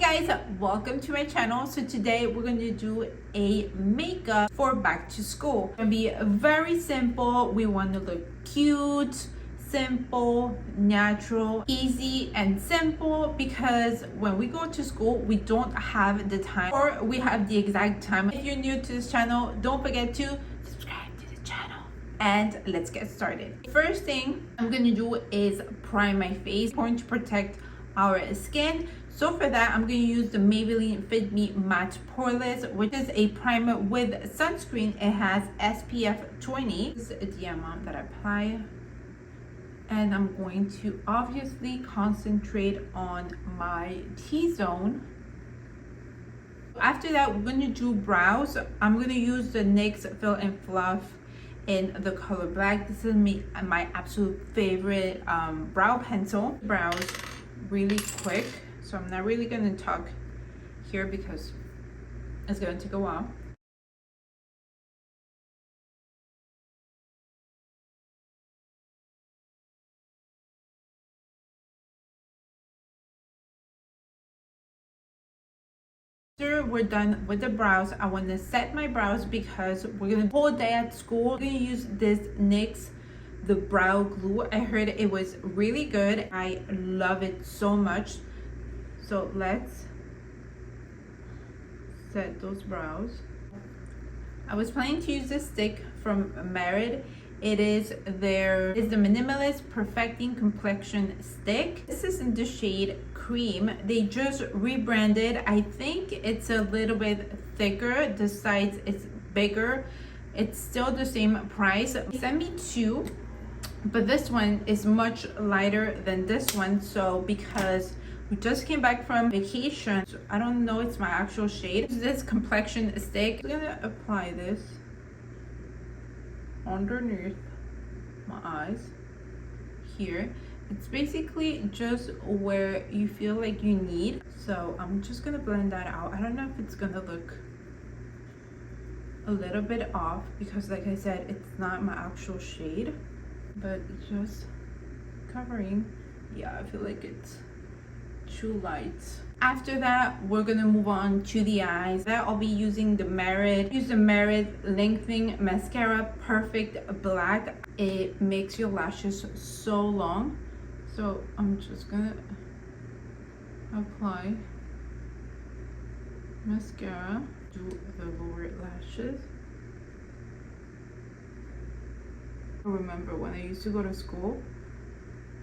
guys, welcome to my channel. So today we're going to do a makeup for back to school. It's going to be very simple. We want to look cute, simple, natural, easy and simple, because when we go to school we don't have the time, or we have the exact time. If you're new to this channel, don't forget to subscribe to the channel and let's get started. First thing I'm going to do is prime my face. It's important to protect our skin. So for that, I'm going to use the Maybelline Fit Me Matte Poreless, which is a primer with sunscreen. It has SPF 20. This is the amount that I apply. And I'm going to obviously concentrate on my T-zone. After that, we're going to do brows. I'm going to use the NYX Fill and Fluff in the color black. This is my absolute favorite brow pencil. Brows really quick, so I'm not really going to talk here because it's going to take a while. After we're done with the brows, I want to set my brows because we're going to whole day at school. We're going to use this NYX the brow glue. I heard it was really good. I love it so much. So let's set those brows. I was planning to use this stick from Merit. It is the Minimalist Perfecting Complexion Stick. This is in the shade Cream. They just rebranded. I think it's a little bit thicker. The size is bigger. It's still the same price. They sent me two, but this one is much lighter than this one. So because we just came back from vacation, so I don't know it's my actual shade. This complexion stick, I'm gonna apply this underneath my eyes here. It's basically just where you feel like you need. So I'm just gonna blend that out. I don't know if it's gonna look a little bit off because, like I said, it's not my actual shade, but just covering. Yeah, I feel like it's too light. After that, we're gonna move on to the eyes. That I'll be using the Merit Lengthening Mascara Perfect Black. It makes your lashes so long. So I'm just gonna apply mascara to the lower lashes. Remember when I used to go to school,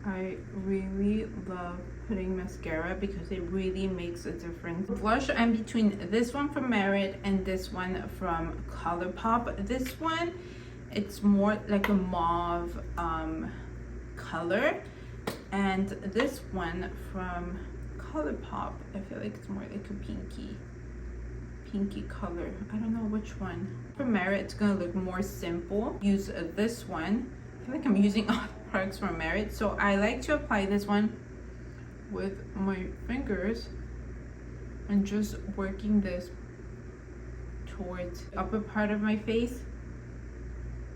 I really love putting mascara because it really makes a difference. Blush, I'm between this one from Merit and this one from ColourPop. This one, it's more like a mauve color, and this one from ColourPop, I feel like it's more like a pinky color. I don't know which one. For Merit, it's gonna look more simple. Use this one. I feel like I'm using all the products from Merit, so I like to apply this one with my fingers and just working this towards the upper part of my face.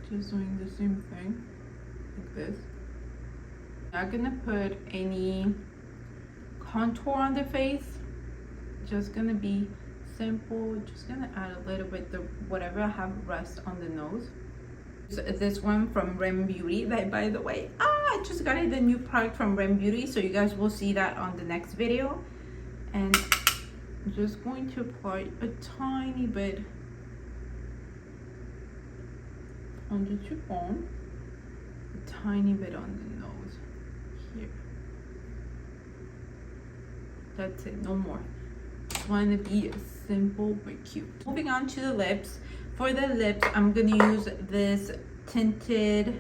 Just doing the same thing like this. Not gonna put any contour on the face, just gonna be simple. Just gonna add a little bit the whatever I have rest on the nose. This one from Rem Beauty, that, by the way, I just got the new product from Rem Beauty, so you guys will see that on the next video. And I'm just going to apply a tiny bit on the cheekbone, a tiny bit on the nose here. That's it, no more. Just want to be simple but cute. Moving on to the lips. For the lips, I'm gonna use this tinted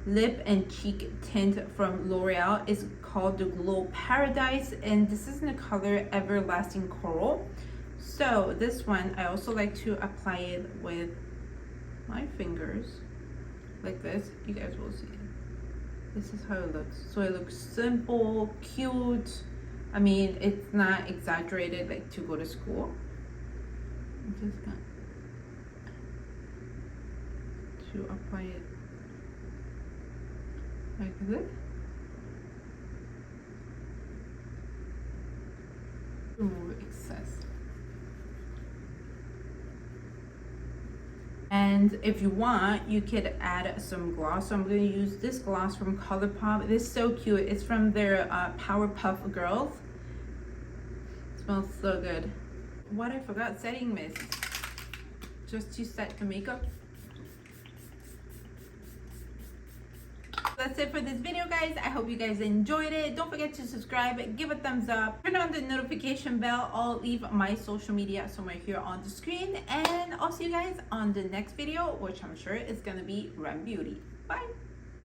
lip and cheek tint from L'Oreal. It's called the Glow Paradise, and this is in the color Everlasting Coral. So this one, I also like to apply it with my fingers like this. You guys will see it. This is how it looks. So it looks simple, cute. I mean, it's not exaggerated like to go to school. I'm just gonna apply it like this. excess. And if you want, you could add some gloss. So I'm going to use this gloss from ColourPop. This is so cute. It's from their Powerpuff Girls. It smells so good. What I forgot, setting mist. Just to set the makeup. That's it for this video, guys. I hope you guys enjoyed it. Don't forget to subscribe, give a thumbs up, turn on the notification bell. I'll leave my social media somewhere here on the screen, and I'll see you guys on the next video, which I'm sure is gonna be Run Beauty. Bye.